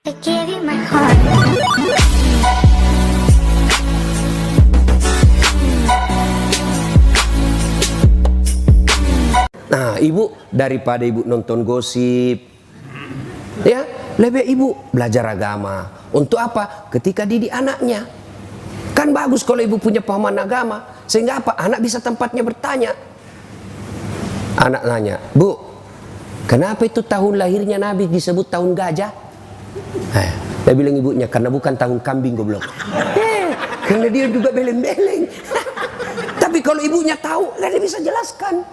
I gave you my heart. Nah, ibu daripada ibu nonton gosip, ya lebih ibu belajar agama. Untuk apa? Ketika didik anaknya. Kan bagus kalau ibu punya pemahaman agama, sehingga apa? Anak bisa tempatnya bertanya. Anak nanya, Bu, kenapa itu tahun lahirnya Nabi disebut tahun gajah? Dia bilang ibunya, karena bukan tahun kambing goblok. Karena dia juga beleng-beleng. Tapi kalau ibunya tahu, dia bisa jelaskan.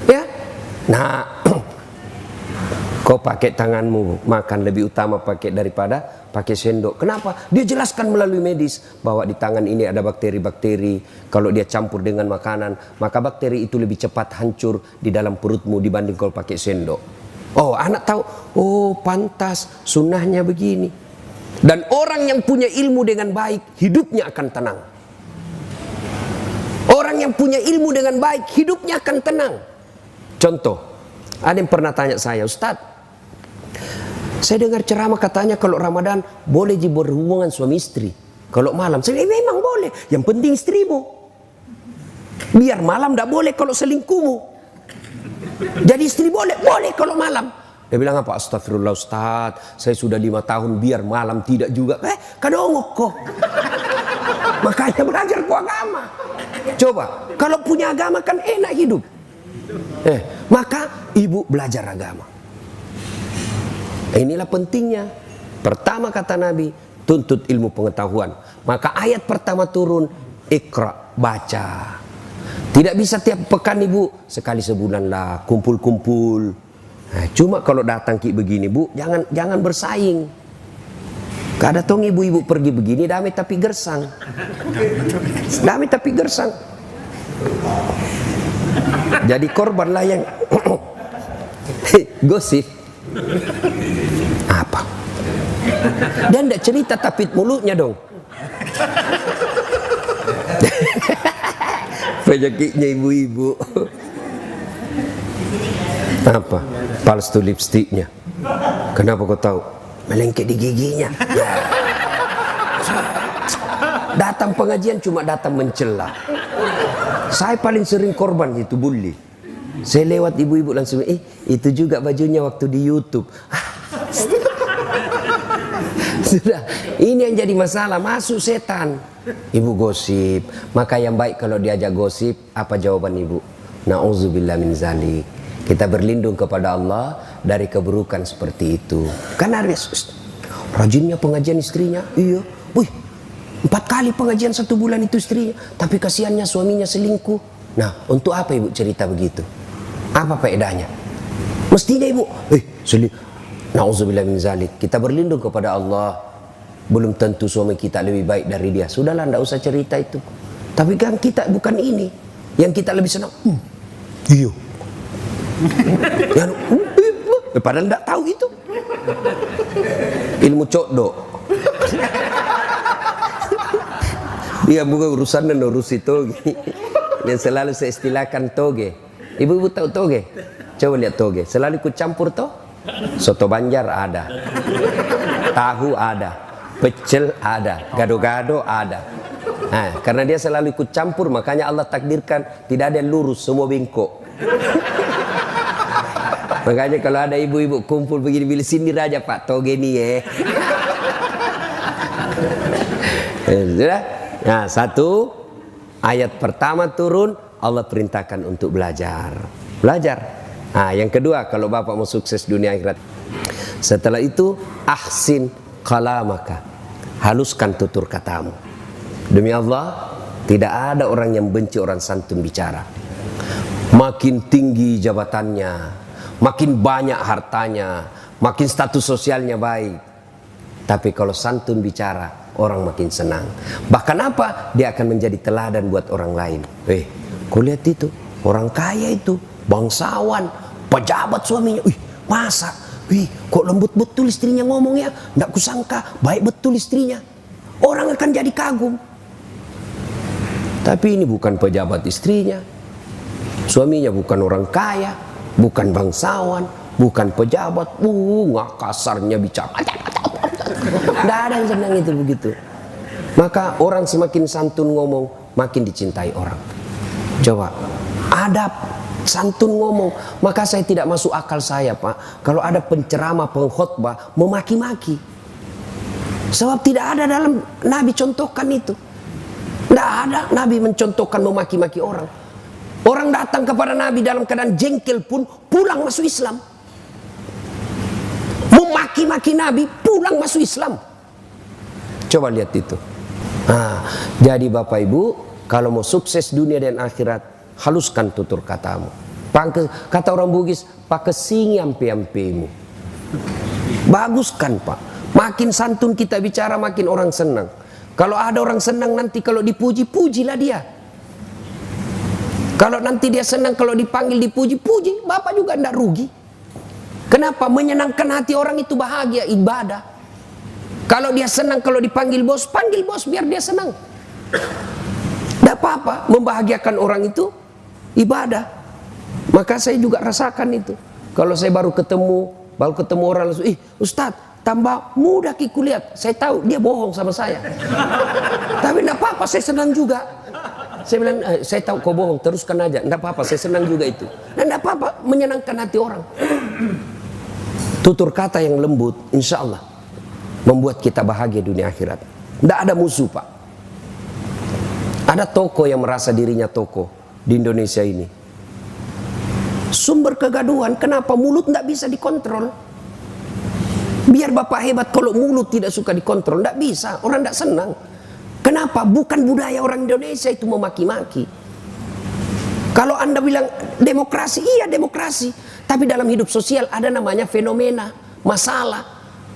Ya, nah, kau pakai tanganmu makan lebih utama pakai daripada pakai sendok. Kenapa? Dia jelaskan melalui medis bahwa di tangan ini ada bakteri-bakteri. Kalau dia campur dengan makanan, maka bakteri itu lebih cepat hancur di dalam perutmu dibanding kalau pakai sendok. Oh, anak tahu. Oh, pantas sunnahnya begini. Dan orang yang punya ilmu dengan baik, hidupnya akan tenang. Orang yang punya ilmu dengan baik, hidupnya akan tenang. Contoh, ada yang pernah tanya saya, Ustadz, saya dengar ceramah katanya kalau Ramadan boleh berhubungan suami istri. Kalau malam, saya memang boleh. Yang penting istrimu. Biar malam tidak boleh kalau selingkuhmu. Jadi istri boleh kalau malam. Dia bilang apa? Astagfirullah Ustadz, saya sudah 5 tahun biar malam tidak juga. Kadongok kok. Makanya belajar ku agama. Coba, kalau punya agama kan enak hidup. Maka ibu belajar agama. Inilah pentingnya. Pertama kata Nabi, tuntut ilmu pengetahuan. Maka ayat pertama turun, Iqra, baca. Tidak bisa tiap pekan ibu, sekali sebulan lah, kumpul-kumpul. Cuma kalau datang ki begini bu, jangan bersaing. Kada tong ibu-ibu pergi begini, damai tapi gersang. Damai tapi gersang. Jadi korbanlah yang gosip. Apa? Dan tidak cerita tapi mulutnya dong. Penyakitnya ibu-ibu. Apa? Palsu lipstiknya. Kenapa kau tahu? Melengket di giginya. Datang pengajian cuma datang mencela. Saya paling sering korban itu bully. Saya lewat ibu-ibu langsung, itu juga bajunya waktu di YouTube. Sudah, ini yang jadi masalah, masuk setan. Ibu gosip. Maka yang baik kalau diajak gosip, apa jawaban ibu? Na'udzubillah min zalik. Kita berlindung kepada Allah dari keburukan seperti itu. Karena rajinnya pengajian istrinya. Iya. Wih, 4 kali pengajian 1 bulan itu istrinya. Tapi kasihannya suaminya selingkuh. Nah, untuk apa ibu cerita begitu? Apa faedahnya? Mestinya ibu, na'udzubillah min zalik. Kita berlindung kepada Allah. Belum tentu suami kita lebih baik dari dia. Sudahlah, tidak usah cerita itu. Tapi kan kita bukan ini. Yang kita lebih senang. Iya. Padahal tidak tahu itu. Ilmu codok. Dia bukan urusan dan urus itu. Yang selalu saya istilahkan toge. Ibu-ibu tahu toge? Coba lihat toge. Selalu ikut campur toh. Soto Banjar ada, tahu ada, pecel ada, gado-gado ada. Nah, karena dia selalu ikut campur, makanya Allah takdirkan tidak ada yang lurus, semua bengkok. Makanya kalau ada ibu-ibu kumpul begini, bila sindir aja Pak, toge nih ya. Sudah? Nah, 1 ayat pertama turun, Allah perintahkan untuk belajar. Belajar. Nah, yang kedua, kalau bapak mau sukses dunia akhirat, setelah itu ahsin kalamaka, haluskan tutur katamu. Demi Allah, tidak ada orang yang benci orang santun bicara. Makin tinggi jabatannya, makin banyak hartanya, makin status sosialnya baik, tapi kalau santun bicara, orang makin senang. Bahkan apa? Dia akan menjadi teladan buat orang lain. Kau lihat itu, orang kaya itu, bangsawan, pejabat suaminya, masa, kok lembut betul istrinya ngomongnya, nggak kusangka, baik betul istrinya. Orang akan jadi kagum. Tapi ini bukan pejabat istrinya, suaminya bukan orang kaya, bukan bangsawan, bukan pejabat, nggak kasarnya bicara. Tidak ada yang senang itu begitu. Maka orang semakin santun ngomong, makin dicintai orang. Coba, adab, santun ngomong. Maka saya tidak masuk akal saya, Pak, kalau ada penceramah, pengkhotbah memaki-maki. Sebab tidak ada dalam Nabi contohkan itu. Tidak ada Nabi mencontohkan memaki-maki orang. Orang datang kepada Nabi dalam keadaan jengkel pun pulang masuk Islam. Memaki-maki Nabi pulang masuk Islam. Coba lihat itu. Jadi Bapak Ibu, kalau mau sukses dunia dan akhirat, haluskan tutur katamu. Kata orang Bugis, pakai singi ampe-ampemu. Baguskan, Pak. Makin santun kita bicara, makin orang senang. Kalau ada orang senang nanti kalau dipuji, pujilah dia. Kalau nanti dia senang kalau dipanggil dipuji, puji. Bapak juga tidak rugi. Kenapa? Menyenangkan hati orang itu bahagia, ibadah. Kalau dia senang kalau dipanggil bos, panggil bos biar dia senang. Tidak apa-apa, membahagiakan orang itu ibadah. Maka saya juga rasakan itu. Kalau saya baru ketemu orang langsung, Ustadz, tambah mudah Kiku lihat. Saya tahu dia bohong sama saya. Tapi tidak apa-apa, saya senang juga. Saya bilang, saya tahu kau bohong, teruskan aja. Tidak apa-apa, saya senang juga itu. Dan tidak apa-apa, menyenangkan hati orang. Tutur kata yang lembut, insya Allah membuat kita bahagia dunia akhirat. Tidak ada musuh, Pak. Ada tokoh yang merasa dirinya tokoh di Indonesia ini. Sumber kegaduhan, kenapa mulut tidak bisa dikontrol? Biar Bapak hebat, kalau mulut tidak suka dikontrol, tidak bisa, orang tidak senang. Kenapa? Bukan budaya orang Indonesia itu memaki-maki. Kalau Anda bilang demokrasi, iya demokrasi. Tapi dalam hidup sosial ada namanya fenomena, masalah.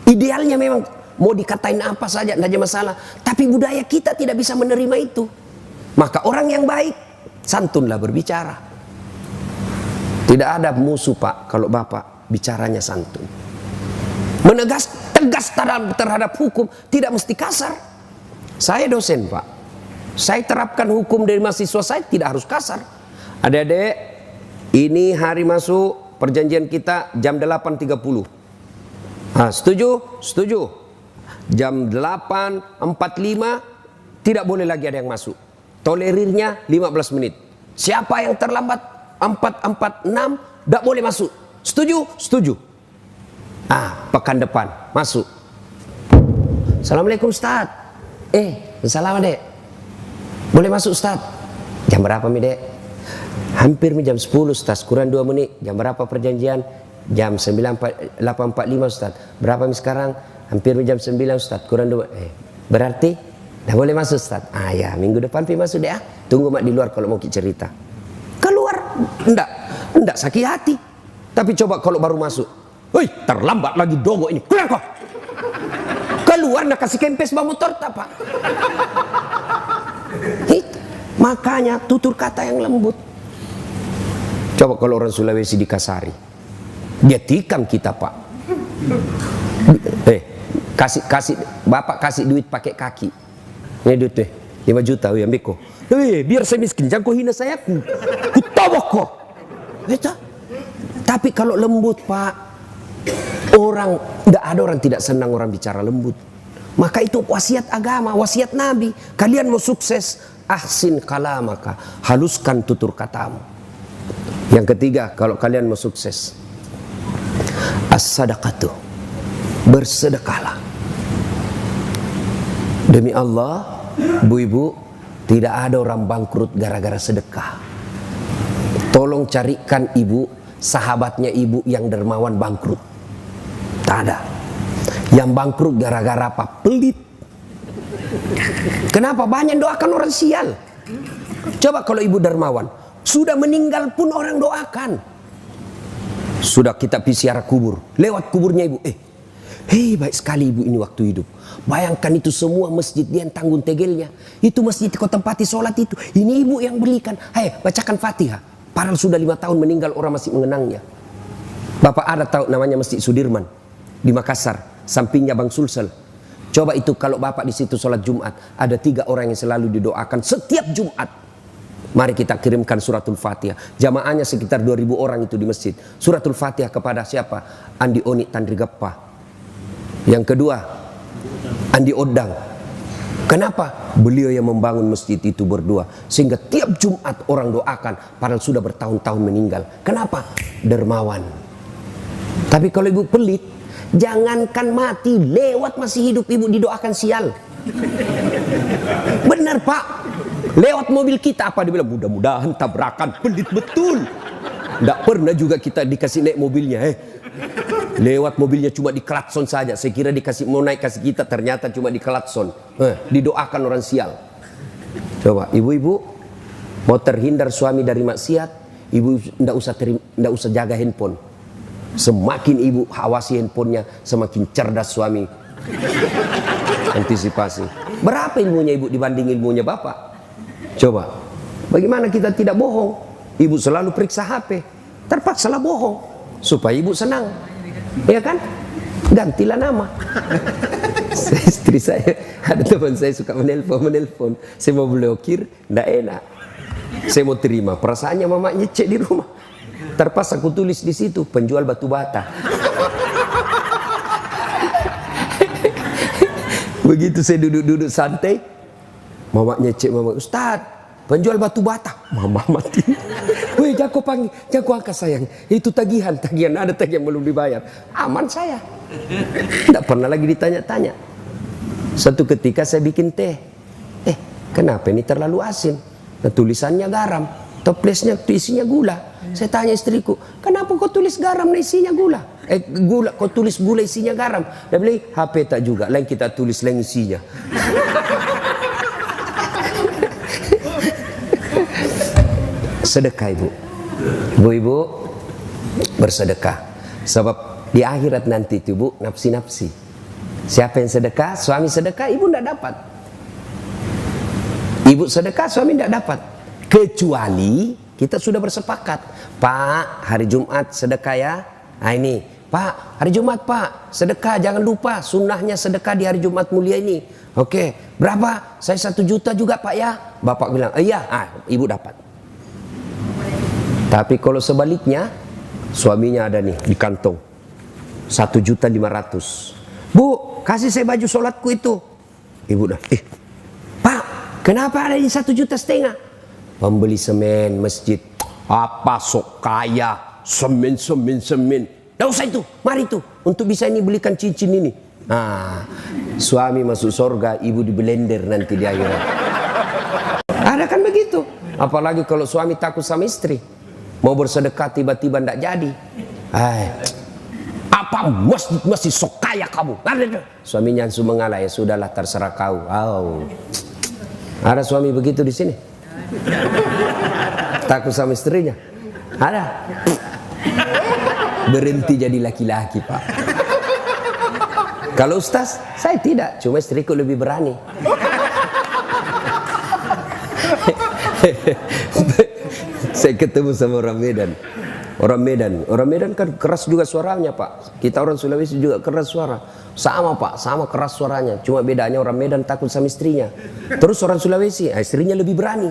Idealnya memang mau dikatain apa saja, tidak ada masalah. Tapi budaya kita tidak bisa menerima itu. Maka orang yang baik, santunlah berbicara. Tidak ada musuh, Pak, kalau Bapak bicaranya santun. Tegas terhadap hukum, tidak mesti kasar. Saya dosen, Pak. Saya terapkan hukum dari mahasiswa saya, tidak harus kasar. Adik-adik, ini hari masuk perjanjian kita jam 8.30. Setuju? Setuju. Jam 8.45 tidak boleh lagi ada yang masuk. Tolerirnya 15 menit. Siapa yang terlambat 4.46 tidak boleh masuk. Setuju? Setuju. Pekan depan masuk. Assalamualaikum Ustaz. Salam dek. Boleh masuk Ustaz? Jam berapa mi dek? Hampir jam 10 Ustaz, kurang 2 menit. Jam berapa perjanjian? Jam 8.45 Ustaz. Berapa mi sekarang? Hampir jam 9 Ustaz, kurang 2 menit. Berarti dah boleh masuk Ustaz. Ya, minggu depan pi masuk dek. Tunggu mak di luar kalau mau cerita. Keluar enggak sakit hati. Tapi coba kalau baru masuk, terlambat lagi dogo ini. Keluar kok. Keluar nak kasih kempes bawa motor tak, Pak. Makanya tutur kata yang lembut. Coba kalau orang Sulawesi dikasari, dia tikam kita, Pak. Kasih Bapak kasih duit pakai kaki. Ini duit 5 juta ambil kok. Biar saya miskin, jangan kau hina saya. Ku tabok kok. Tapi kalau lembut, Pak, tidak ada orang tidak senang orang bicara lembut. Maka itu wasiat agama, wasiat Nabi. Kalian mau sukses, ahsin kalamaka, haluskan tutur katamu. Yang ketiga, kalau kalian mau sukses, as-sadaqatu, bersedekahlah. Demi Allah, bu-ibu, tidak ada orang bangkrut gara-gara sedekah. Tolong carikan ibu, sahabatnya ibu yang dermawan bangkrut. Tak ada. Yang bangkrut gara-gara apa? Pelit. Kenapa? Banyak doakan orang sial. Coba kalau ibu dermawan, sudah meninggal pun orang doakan. Sudah kita ziarah kubur, lewat kuburnya ibu, baik sekali ibu ini waktu hidup. Bayangkan itu semua masjid dia yang tanggung tegelnya. Itu masjid kau tempati sholat itu. Ini ibu yang belikan. Bacakan Fatihah. Padahal sudah 5 tahun meninggal, orang masih mengenangnya. Bapak ada tahu namanya Masjid Sudirman di Makassar, sampingnya Bang Sulsel. Coba itu kalau Bapak di situ sholat Jumat, ada 3 orang yang selalu didoakan setiap Jumat. Mari kita kirimkan suratul Fatihah. Jamaahnya sekitar 2.000 orang itu di masjid. Suratul Fatihah kepada siapa? Andi Oni Tandri Gappa. Yang kedua, Andi Odang. Kenapa? Beliau yang membangun masjid itu berdua, sehingga tiap Jumat orang doakan, padahal sudah bertahun-tahun meninggal. Kenapa? Dermawan. Tapi kalau ibu pelit, jangankan mati, lewat masih hidup ibu didoakan sial. Benar Pak. Lewat mobil kita apa dibilang, mudah-mudahan tabrakan. Pelit betul. Tidak pernah juga kita dikasih naik mobilnya. Lewat mobilnya cuma di klakson saja. Saya kira dikasih mau naik kasih kita, ternyata cuma di klakson. Didoakan orang sial. Coba ibu-ibu mau terhindar suami dari maksiat, ibu tidak usah jaga handphone. Semakin ibu awasi handphonenya, semakin cerdas suami. Antisipasi. Berapa ilmunya ibu dibanding ilmunya bapak? Coba. Bagaimana kita tidak bohong? Ibu selalu periksa HP. Terpaksalah bohong supaya ibu senang. Ya kan? Gantilah nama. Istri saya, ada teman saya suka menelpon. Saya mau blokir, tidak enak. Saya mau terima. Perasaannya mamanya cek di rumah. Terpaksa aku tulis di situ, penjual batu bata. Begitu saya duduk-duduk santai, mamanya cek, mama, Ustaz, penjual batu bata. Mama mati. Weh, jago panggil, jago angkat sayang. Itu tagihan ada tagihan belum dibayar. Aman saya. Tidak pernah lagi ditanya-tanya. Satu ketika saya bikin teh. Kenapa ini terlalu asin? Nah, tulisannya garam, toplesnya isinya gula. Saya tanya istriku, kenapa kau tulis garam nah isinya gula? Gula, kau tulis gula isinya garam. Dia bilang, HP tak juga, lain kita tulis lain isinya. Sedekah ibu-ibu bersedekah, sebab di akhirat nanti itu ibu nafsi-nafsi. Siapa yang sedekah? Suami sedekah, ibu tidak dapat. Ibu sedekah, suami tidak dapat. Kecuali kita sudah bersepakat, Pak, hari Jumat sedekah ya. Nah ini, Pak, hari Jumat Pak, sedekah, jangan lupa sunnahnya sedekah di hari Jumat mulia ini. Oke, berapa? Saya 1 juta juga Pak ya. Bapak bilang, iya, ibu dapat. Tapi kalau sebaliknya, suaminya ada nih di kantong 1.500.000. Bu, kasih saya baju sholatku itu. Ibu dah, Pak, kenapa ada ini 1,5 juta? Pembeli semen masjid. Apa sok kaya, semen. Tidak usah itu, mari itu, untuk bisa ini belikan cincin ini. Nah, suami masuk surga, ibu di blender nanti di akhirat. Ada kan begitu. Apalagi kalau suami takut sama istri, mau bersedekah tiba-tiba tidak jadi. Apa masih sok kaya kamu? Suaminya langsung mengalah, ya sudahlah terserah kau. Ada suami begitu di sini? Takut sama istrinya? Ada. Berhenti jadi laki-laki Pak. Kalau Ustaz, saya tidak, cuma istriku lebih berani. Saya ketemu sama orang Medan. Orang Medan kan keras juga suaranya Pak. Kita orang Sulawesi juga keras suara. Sama Pak, sama keras suaranya. Cuma bedanya orang Medan takut sama istrinya. Terus orang Sulawesi, istrinya lebih berani.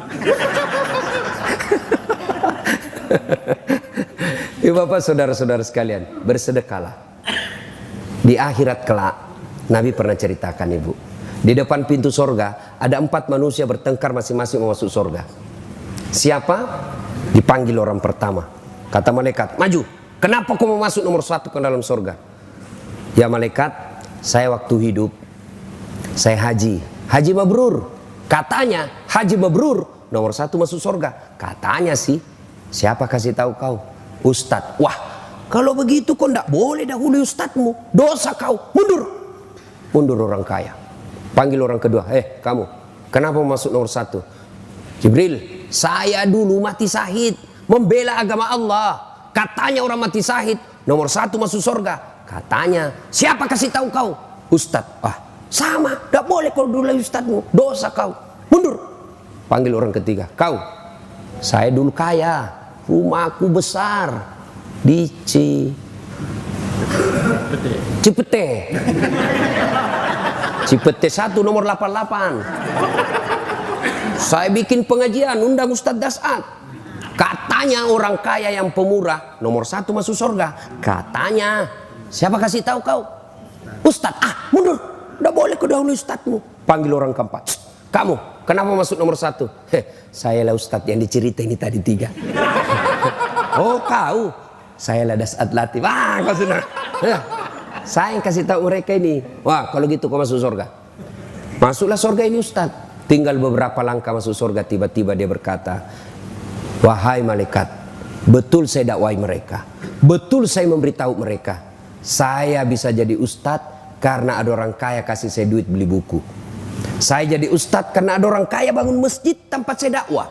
Bapak, saudara-saudara sekalian, bersedekahlah. Di akhirat kelak, Nabi pernah ceritakan ibu, di depan pintu sorga ada 4 manusia bertengkar masing-masing mau masuk sorga. Siapa? Dipanggil orang pertama. Kata malaikat, maju. Kenapa kau mau masuk nomor 1 ke dalam sorga? Ya malaikat, saya waktu hidup, saya haji mabrur. Katanya haji mabrur nomor 1 masuk sorga. Katanya sih, siapa kasih tahu kau? Ustadz. Wah, kalau begitu kau tidak boleh dahului ustadzmu, dosa kau, mundur orang kaya. Panggil orang kedua, kamu, kenapa masuk nomor 1? Jibril, saya dulu mati syahid membela agama Allah. Katanya orang mati syahid nomor 1 masuk surga. Katanya, siapa kasih tahu kau? Ustadz. Sama, tidak boleh kau dulu ustadzmu, dosa kau, mundur. Panggil orang ketiga, kau, saya dulu kaya, rumahku besar di Cipete 1 nomor 88. Saya bikin pengajian, undang Ustadz Dasat. Katanya orang kaya yang pemurah nomor 1 masuk surga. Katanya, siapa kasih tahu kau? Ustadz. Mundur. Nggak boleh kau dahului ustadzmu. Panggil orang keempat. Kamu, kenapa masuk nomor 1? Saya lah ustadz yang dicerita ini tadi 3. Oh kau, saya lah Dasat Latif. Wah kau sudah. Saya yang kasih tahu mereka ini. Wah kalau gitu kau masuk surga. Masuklah surga ini ustadz. Tinggal beberapa langkah masuk surga, tiba-tiba dia berkata, wahai malaikat, betul saya dakwai mereka, betul saya memberitahu mereka, saya bisa jadi ustadz karena ada orang kaya kasih saya duit beli buku. Saya jadi ustadz karena ada orang kaya bangun masjid tempat saya dakwah.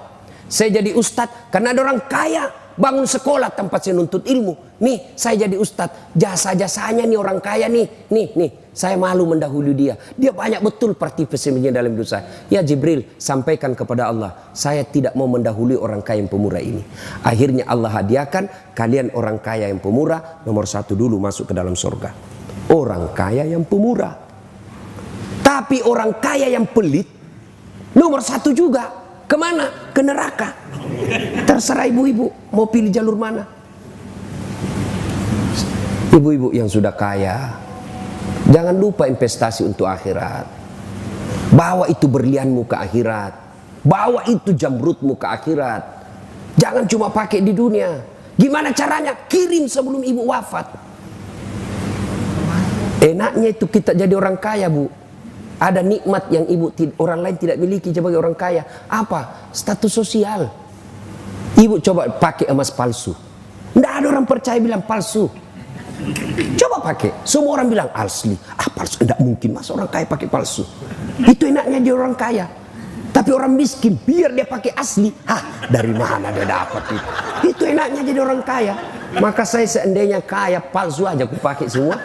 Saya jadi ustadz karena ada orang kaya bangun sekolah tempat saya nuntut ilmu. Nih saya jadi ustadz, jasa-jasanya nih orang kaya nih. Saya malu mendahului dia. Dia banyak betul partisipasinya dalam hidup saya. Ya Jibril, sampaikan kepada Allah, saya tidak mau mendahului orang kaya yang pemurah ini. Akhirnya Allah hadiahkan kalian orang kaya yang pemurah, nomor 1 dulu masuk ke dalam surga. Orang kaya yang pemurah. Tapi orang kaya yang pelit, nomor 1 juga. Kemana? Ke neraka. Terserah ibu-ibu mau pilih jalur mana. Ibu-ibu yang sudah kaya, jangan lupa investasi untuk akhirat. Bawa itu berlianmu ke akhirat. Bawa itu jamrutmu ke akhirat. Jangan cuma pakai di dunia. Gimana caranya? Kirim sebelum ibu wafat. Enaknya itu kita jadi orang kaya, Bu. Ada nikmat yang orang lain tidak miliki sebagai orang kaya. Apa? Status sosial. Ibu coba pakai emas palsu. Tidak ada orang percaya bilang palsu. Coba pakai. Semua orang bilang asli. Palsu. Tidak mungkin. Masa orang kaya pakai palsu? Itu enaknya dia orang kaya. Tapi orang miskin biar dia pakai asli. Dari mana dia dapat itu? Itu enaknya jadi orang kaya. Maka saya seandainya kaya palsu aja aku pakai semua.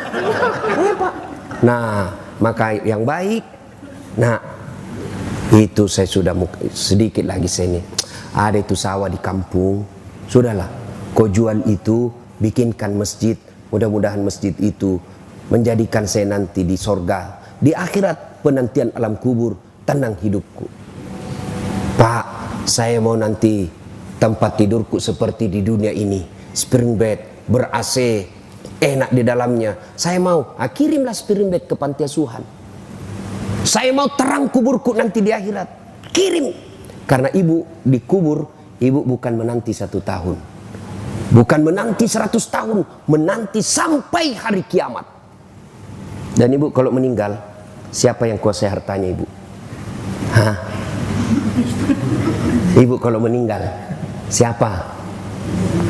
Pak. Nah, maka yang baik. Nah, itu saya sudah sedikit lagi sini. Ada itu sawah di kampung. Sudahlah, kau jual itu, bikinkan masjid. Mudah-mudahan masjid itu menjadikan saya nanti di sorga. Di akhirat penantian alam kubur, tenang hidupku. Pak, saya mau nanti tempat tidurku seperti di dunia ini. Spring bed, ber-AC, enak di dalamnya. Saya mau, kirimlah spring bed ke panti asuhan. Saya mau terang kuburku nanti di akhirat. Kirim. Karena ibu dikubur, ibu bukan menanti 1 tahun. Bukan menanti 100 tahun. Menanti sampai hari kiamat. Dan ibu kalau meninggal, siapa yang kuasai hartanya ibu? Ibu kalau meninggal, siapa?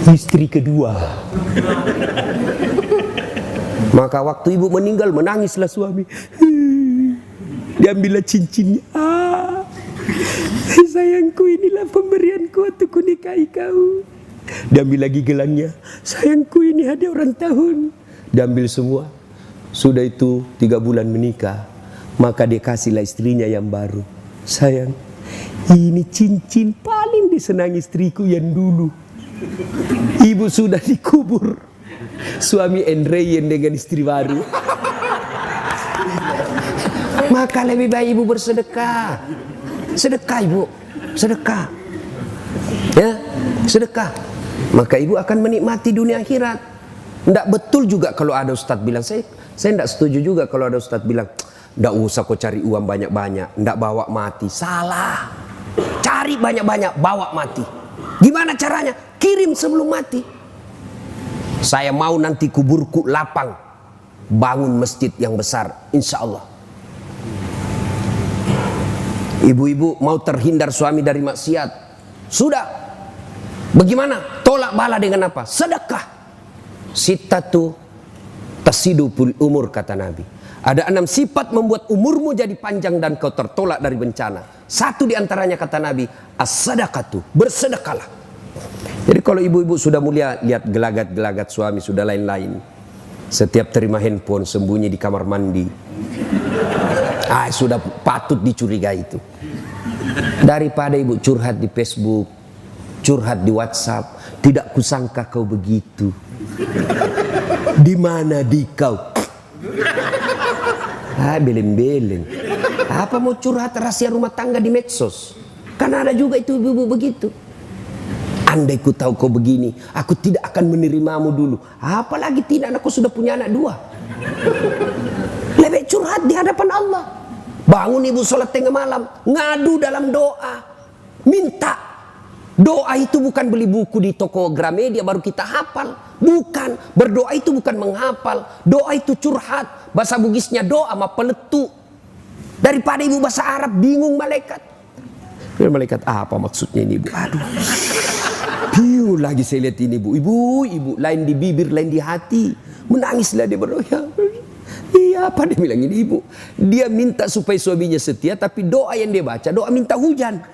Istri kedua. Maka waktu ibu meninggal, menangislah suami. Diambillah cincinnya. Sayangku, inilah pemberianku untuk kunikahi kau. Diambil lagi gelangnya. Sayangku, ini hadiah ulang tahun. Diambil semua. Sudah itu 3 bulan menikah. Maka dia kasihlah istrinya yang baru. Sayang, ini cincin paling disenangi istriku yang dulu. Ibu sudah dikubur. Suami enreyen dengan istri baru. Maka lebih baik ibu bersedekah. Sedekah ibu, sedekah. Ya, sedekah. Maka ibu akan menikmati dunia akhirat. Tidak betul juga kalau ada ustadz bilang, saya tidak setuju juga kalau ada ustadz bilang, tidak usah kau cari uang banyak-banyak, tidak bawa mati. Salah. Cari banyak-banyak, bawa mati. Gimana caranya? Kirim sebelum mati. Saya mau nanti kuburku lapang, bangun masjid yang besar, insya Allah. Ibu-ibu mau terhindar suami dari maksiat, sudah. Bagaimana? Tolak bala dengan apa? Sedekah. Sittatu tasidupul umur, kata Nabi. Ada 6 sifat membuat umurmu jadi panjang dan kau tertolak dari bencana. 1 diantaranya kata Nabi, as-sadaqatu, bersedekahlah. Jadi kalau ibu-ibu sudah mulia, lihat gelagat-gelagat suami sudah lain-lain. Setiap terima handphone sembunyi di kamar mandi. Sudah patut dicurigai itu. Daripada ibu curhat di Facebook, curhat di WhatsApp, tidak kusangka kau begitu. Di mana di kau? Belen-belen. Apa mau curhat rahasia rumah tangga di medsos? Karena ada juga itu ibu-ibu begitu. Andai ku tahu kau begini, aku tidak akan menerimamu dulu. Apalagi tidak, aku sudah punya anak 2. Lebih curhat di hadapan Allah. Bangun ibu sholat tengah malam, ngadu dalam doa, minta. Doa itu bukan beli buku di toko Gramedia baru kita hafal. Bukan, berdoa itu bukan menghafal. Doa itu curhat. Bahasa Bugisnya doa sama peletu. Daripada ibu bahasa Arab bingung malaikat. Malaikat apa maksudnya ini ibu? Aduh, bingung lagi saya lihat ini ibu. Ibu lain di bibir, lain di hati. Menangislah dia berdoa. Iya, apa dia bilang ini ibu? Dia minta supaya suaminya setia, tapi doa yang dia baca doa minta hujan.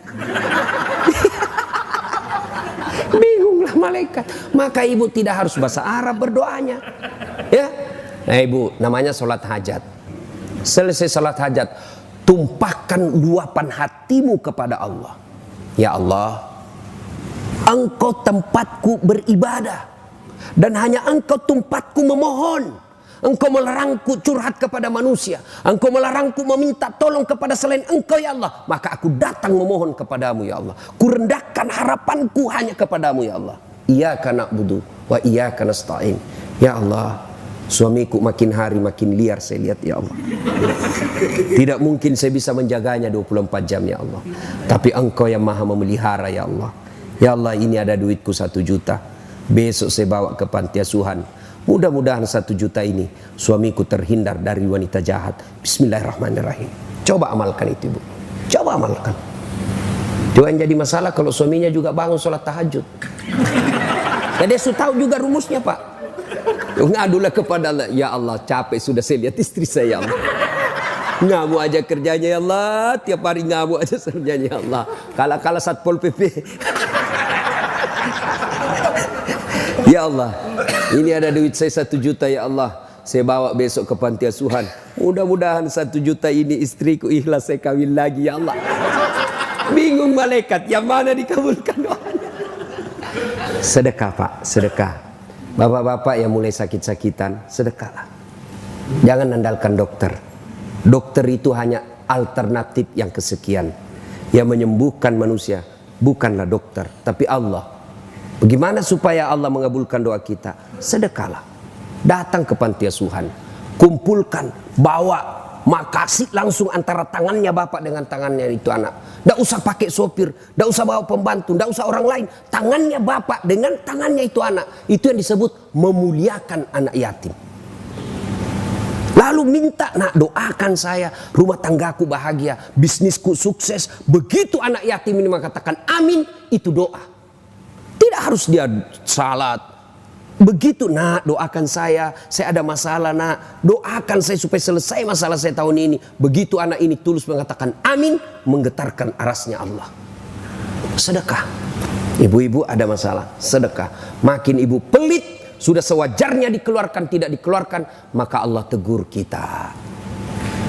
Bingunglah malaikat. Maka ibu tidak harus bahasa Arab berdoanya. Ya, nah ibu, namanya sholat hajat. Selesai sholat hajat, tumpahkan luapan hatimu kepada Allah. Ya Allah, Engkau tempatku beribadah, dan hanya Engkau tempatku memohon. Engkau melarangku curhat kepada manusia. Engkau melarangku meminta tolong kepada selain Engkau ya Allah. Maka aku datang memohon kepadamu ya Allah. Kurendahkan harapanku hanya kepadamu ya Allah. Iyyaka na'budu wa iyyaka nasta'in. Ya Allah, suamiku makin hari makin liar saya lihat ya Allah. Tidak mungkin saya bisa menjaganya 24 jam ya Allah. Tapi Engkau yang maha memelihara ya Allah. Ya Allah, ini ada duitku 1 juta. Besok saya bawa ke panti asuhan. Mudah-mudahan 1 juta ini suamiku terhindar dari wanita jahat. Bismillahirrahmanirrahim. Coba amalkan itu ibu. Coba amalkan. Itu yang jadi masalah kalau suaminya juga bangun sholat tahajud. Ya dia sudah tahu juga rumusnya pak. Ngadulah kepada Allah. Ya Allah, capek sudah saya lihat istri saya ya Allah. Ngamuk aja kerjanya ya Allah. Tiap hari ngamuk aja kerjanya ya Allah. Kala-kala Satpol PP. Ya Allah, ini ada duit saya 1 juta ya Allah. Saya bawa besok ke panti asuhan. Mudah-mudahan 1 juta ini istriku ikhlas saya kawin lagi ya Allah. Bingung malaikat, yang mana dikabulkan doanya? Sedekah pak, sedekah. Bapak-bapak yang mulai sakit-sakitan, sedekahlah. Jangan andalkan dokter. Dokter itu hanya alternatif yang kesekian. Yang menyembuhkan manusia bukanlah dokter, tapi Allah. Bagaimana supaya Allah mengabulkan doa kita? Sedekahlah. Datang ke panti asuhan, kumpulkan, bawa, makasih langsung antara tangannya bapak dengan tangannya itu anak. Tidak usah pakai sopir, tidak usah bawa pembantu, tidak usah orang lain. Tangannya bapak dengan tangannya itu anak. Itu yang disebut memuliakan anak yatim. Lalu minta, nak doakan saya, rumah tanggaku bahagia, bisnisku sukses. Begitu anak yatim ini mengatakan amin, itu doa. Tidak harus dia salat. Begitu nak doakan saya ada masalah nak. Doakan saya supaya selesai masalah saya tahun ini. Begitu anak ini tulus mengatakan amin, menggetarkan arasnya Allah. Sedekah. Ibu-ibu ada masalah, sedekah. Makin ibu pelit, sudah sewajarnya dikeluarkan, tidak dikeluarkan, maka Allah tegur kita.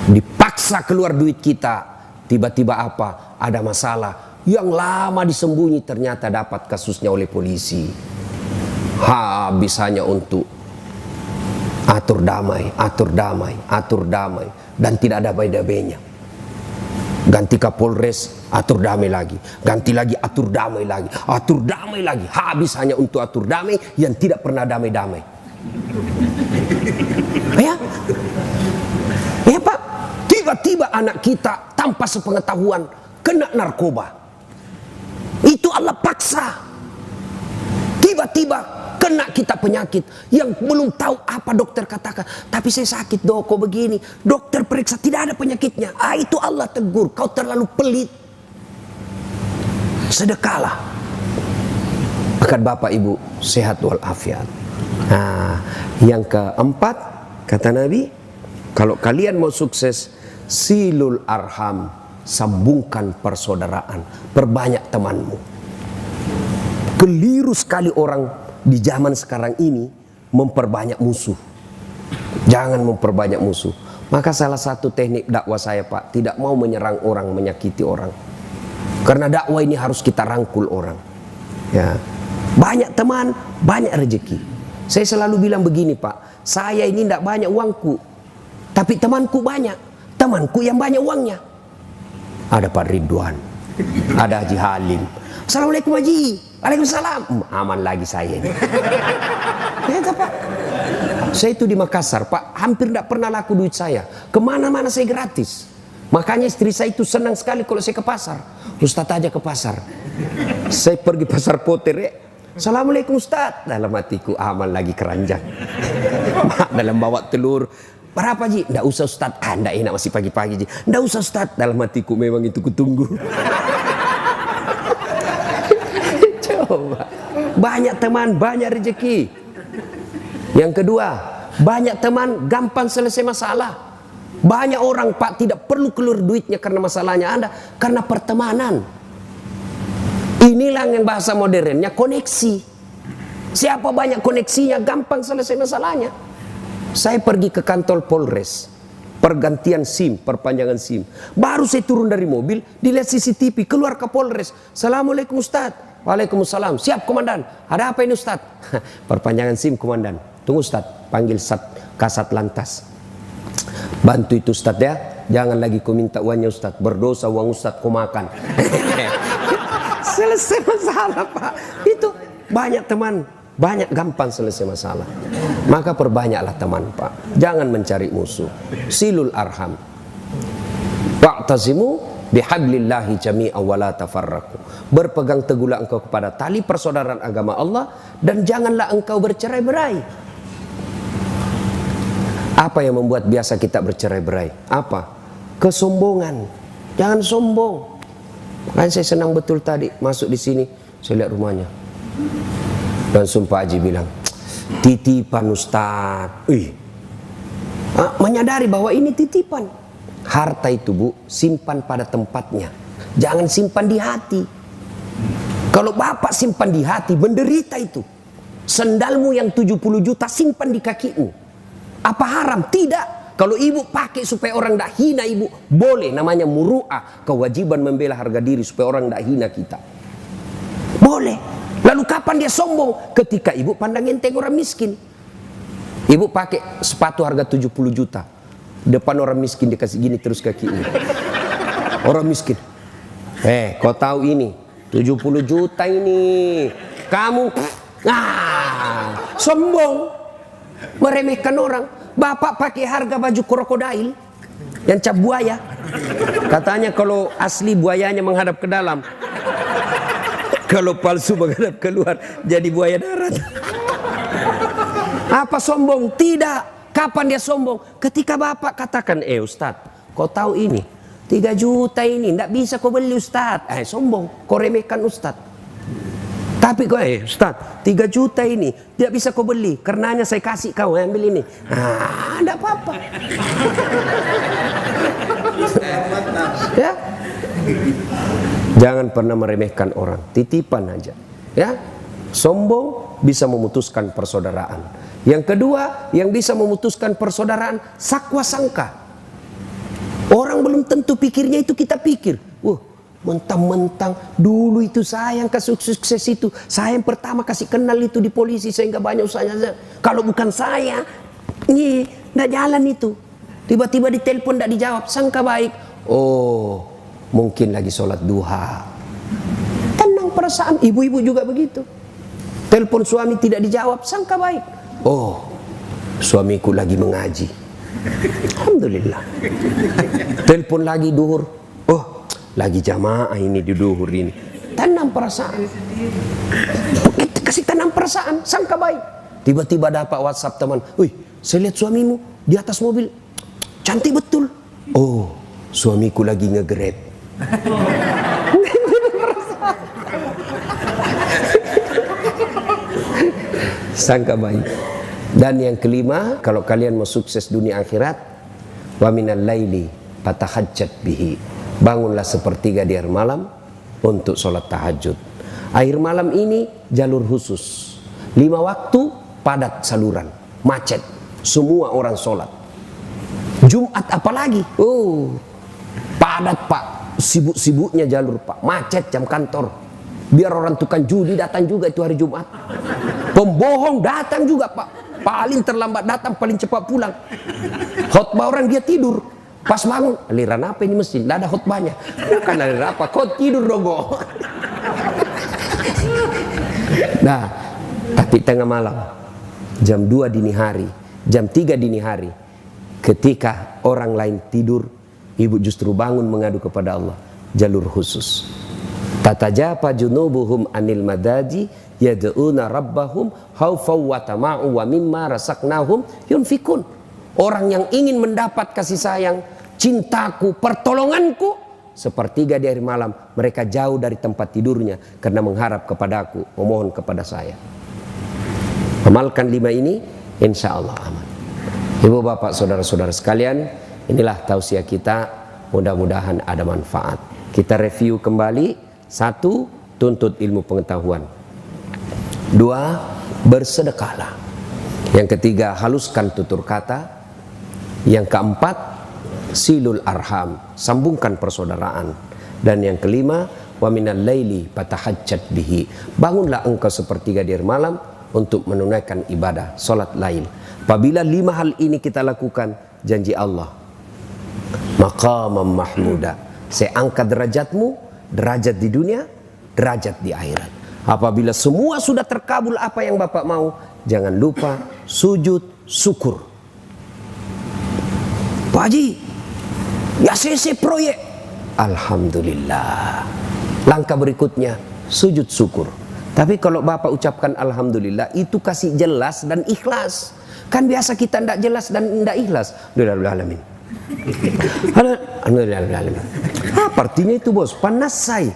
Dipaksa keluar duit kita, tiba-tiba apa? Ada masalah. Yang lama disembunyi ternyata dapat kasusnya oleh polisi. Habis hanya untuk atur damai, atur damai, atur damai. Dan tidak ada damai-damainya. Ganti Kapolres, atur damai lagi. Ganti lagi, atur damai lagi. Atur damai lagi. Habis hanya untuk atur damai yang tidak pernah damai-damai. Ya? Ya pak, tiba-tiba anak kita tanpa sepengetahuan kena narkoba. Itu Allah paksa. Tiba-tiba kena kita penyakit yang belum tahu apa dokter katakan. Tapi saya sakit dok, kok begini. Dokter periksa tidak ada penyakitnya. Itu Allah tegur, kau terlalu pelit. Sedekahlah. Akan bapak ibu sehat walafiat. Nah, yang keempat kata Nabi, kalau kalian mau sukses, silul arham, sambungkan persaudaraan, perbanyak temanmu. Keliru sekali orang di zaman sekarang ini memperbanyak musuh. Jangan memperbanyak musuh. Maka salah satu teknik dakwah saya pak, tidak mau menyerang orang, menyakiti orang. Karena dakwah ini harus kita rangkul orang. Ya, banyak teman, banyak rezeki. Saya selalu bilang begini pak, saya ini tidak banyak uangku, tapi temanku banyak. Temanku yang banyak uangnya. Ada Pak Ridwan, Ada Haji Halim. Assalamualaikum Haji. Waalaikumsalam. Aman lagi saya. Ya, Pak. Saya itu di Makassar, Pak, hampir tidak pernah laku duit saya. Kemana-mana saya gratis. Makanya istri saya itu senang sekali kalau saya ke pasar. Ustadz aja ke pasar. Saya pergi pasar Poter, ya. Assalamualaikum Ustadz. Dalam hatiku, aman lagi keranjang. Dalam bawa telur. Berapa Ji? Nggak usah Ustadz. Nggak enak masih pagi-pagi Ji. Nggak usah Ustadz. Dalam hatiku memang itu kutunggu. Coba. Banyak teman, banyak rezeki. Yang kedua, banyak teman gampang selesai masalah. Banyak orang Pak tidak perlu keluar duitnya karena masalahnya Anda, karena pertemanan. Inilah yang bahasa modernnya koneksi. Siapa banyak koneksinya gampang selesai masalahnya. Saya pergi ke kantor Polres, pergantian SIM, perpanjangan SIM. Baru saya turun dari mobil, dilihat CCTV, keluar ke Polres. Assalamualaikum Ustadz. Waalaikumsalam. Siap komandan. Ada apa ini Ustadz? Perpanjangan SIM komandan. Tunggu Ustadz, panggil Kasat Lantas. Bantu itu Ustadz ya. Jangan lagi kau minta uangnya Ustadz. Berdosa uang Ustadz kau makan. Selesai masalah Pak. Itu banyak teman, banyak gampang selesai masalah. Maka perbanyaklah teman Pak. Jangan mencari musuh. Silul arham. Wa'tasimu bihablillahi jami'an wa la tafarraqu. Berpegang teguhlah engkau kepada tali persaudaraan agama Allah dan janganlah engkau bercerai-berai. Apa yang membuat biasa kita bercerai-berai? Apa? Kesombongan. Jangan sombong. Makanya saya senang betul tadi masuk di sini, saya lihat rumahnya. Langsung Pak Haji bilang, titipan Ustadz. Menyadari bahwa ini titipan. Harta itu Bu, simpan pada tempatnya. Jangan simpan di hati. Kalau Bapak simpan di hati, menderita itu. Sendalmu yang 70 juta simpan di kakimu. Apa haram? Tidak. Kalau ibu pakai supaya orang tidak hina ibu, boleh. Namanya muru'ah, kewajiban membela harga diri supaya orang tidak hina kita. Boleh. Lalu kapan dia sombong? Ketika ibu pandang enteng orang miskin. Ibu pakai sepatu harga 70 juta. Depan orang miskin dikasih gini terus kakinya. Orang miskin. Kau tahu ini 70 juta ini. Kamu sombong. Meremehkan orang. Bapak pakai harga baju krokodil yang cap buaya. Katanya kalau asli buayanya menghadap ke dalam, kalau palsu menghadap keluar, jadi buaya darat. Apa sombong? Tidak. Kapan dia sombong? Ketika Bapak katakan, Ustadz, kau tahu ini 3 juta ini tidak bisa kau beli Ustadz. Sombong. Kau remehkan Ustadz. Tapi kau Ustadz 3 juta ini tidak bisa kau beli, karenanya saya kasih kau ambil ini. Tidak apa-apa. Ya. Jangan pernah meremehkan orang, titipan aja. Ya. Sombong bisa memutuskan persaudaraan. Yang kedua, yang bisa memutuskan persaudaraan, sakwa sangka. Orang belum tentu pikirnya itu kita pikir. Mentang-mentang dulu itu saya yang sukses itu, saya yang pertama kasih kenal itu di polisi sehingga banyak usahanya. Kalau bukan saya, nggak jalan itu. Tiba-tiba ditelepon nggak dijawab, sangka baik. Mungkin lagi sholat duha. Tenang perasaan, ibu-ibu juga begitu. Telepon suami tidak dijawab, sangka baik. Suamiku lagi mengaji. Alhamdulillah. Telepon lagi duhur. Lagi jamaah ini di duhur ini. Tanam perasaan. Kasih tanam perasaan, sangka baik. Tiba-tiba dapat WhatsApp teman. Saya lihat suamimu di atas mobil. Cantik betul. Suamiku lagi nge-grab. Sangka baik. Dan yang kelima, kalau kalian mau sukses dunia akhirat, wa minal laili fatahajjat bihi. Bangunlah sepertiga di akhir malam untuk sholat tahajud. Akhir malam ini jalur khusus. 5 waktu padat saluran, macet. Semua orang sholat. Jumat apalagi. Padat Pak. Sibuk-sibuknya jalur Pak. Macet jam kantor. Biar orang tukang judi datang juga itu hari Jumat. Pembohong datang juga Pak. Paling terlambat datang, paling cepat pulang. Khotbah orang dia tidur. Pas bangun, aliran apa ini masjid? Tidak ada khutbahnya. Bukan aliran apa, kau tidur dogo. Nah, tapi tengah malam, jam 2 dini hari, jam 3 dini hari, ketika orang lain tidur, ibu justru bangun mengadu kepada Allah. Jalur khusus. Tatajafa junubuhum anil madaji yad'una rabbahum khaufaw wa tama'u wa mimma razaqnahum yunfikun. Orang yang ingin mendapat kasih sayang, cintaku, pertolonganku, sepertiga di hari malam mereka jauh dari tempat tidurnya karena mengharap kepadaku, memohon kepada saya. Amalkan 5 ini, insya Allah aman. Ibu bapak saudara-saudara sekalian, inilah tausiah kita, mudah-mudahan ada manfaat. Kita review kembali. 1, tuntut ilmu pengetahuan. 2, bersedekahlah. Yang ketiga, haluskan tutur kata. Yang keempat, silul arham, sambungkan persaudaraan. Dan yang kelima, wa minal laili fatahajjat bihi, bangunlah engkau sepertiga di hari malam untuk menunaikan ibadah salat lail. Apabila 5 hal ini kita lakukan, janji Allah, maqamam mahmuda, saya angkat derajatmu, derajat di dunia, derajat di akhirat. Apabila semua sudah terkabul apa yang Bapak mau, jangan lupa sujud syukur. Pak Haji, ya ACC proyek, alhamdulillah. Langkah berikutnya sujud syukur. Tapi kalau Bapak ucapkan alhamdulillah, itu kasih jelas dan ikhlas. Kan biasa kita tidak jelas dan tidak ikhlas. Alhamdulillah. Alhamdulillah. Apa artinya itu bos? Panasai.